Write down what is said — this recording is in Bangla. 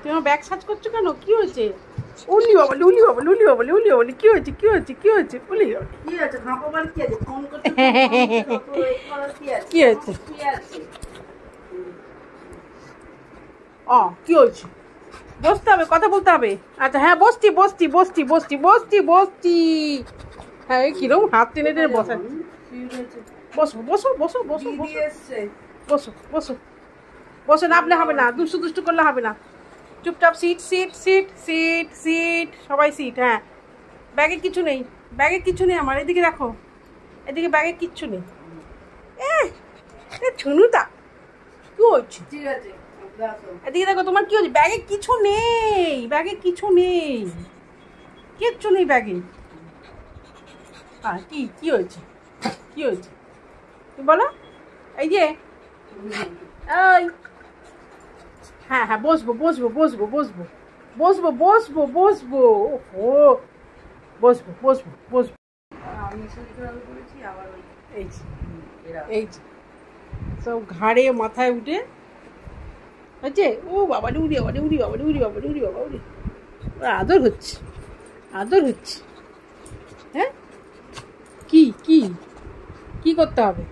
তুমি আমার ব্যাগ সার্চ করছো কেন? কি হয়েছে? উলি বাবা উলি বাবা উলি বাবা উলি বাবা কি হয়েছে? কি হয়েছে? কি হয়েছে? উলি কি হয়েছে? খাপাবার কি আছে? ফোন করতে কি হয়েছে? কি হয়েছে? বসতে হবে, কথা বলতে হবে। আচ্ছা হ্যাঁ, বসছি বসছি বসছি বসছি বসছি বসছি। হ্যাঁ কিরকম হাত টেনে টেনে বসা। বসো বসো বসো বসো বসো বসো বসো। নামলে হবে না, দুষ্টু দুষ্টু করলে হবে না। চুপচাপ sit sit sit sit sit, সবাই সিট। হ্যাঁ, ব্যাগে কিছু নেই, ব্যাগে কিছু নেই আমার। এদিকে দেখো, এদিকে ব্যাগে কিচ্ছু নেই। ছুনুতা কি হচ্ছে? ঠিক আছে, এদিকে দেখো, তোমার কি হচ্ছে? ব্যাগে কিছু নেই, ব্যাগে কিছু নেই, কিচ্ছু নেই ব্যাগে। হ্যাঁ কি কি হয়েছে? কি হয়েছে তুমি বলো। এই যে এই, হ্যাঁ হ্যাঁ বসবো বসবো বসবো বসবো বসবো বসবো বসবো। ও বসবো বসবো বসবো। আমি শরীর খারাপ করেছি আবার এই যে এই যে সব ঘাড়ে মাথায় উঠে হচ্ছে। ও বাবা উড়ি বাবা উড়ি বাবা উড়ি বাবা উড়ি বাবা উড়ি। আদর হচ্ছে, আদর হচ্ছে। হ্যাঁ কি কি কি করতে হবে?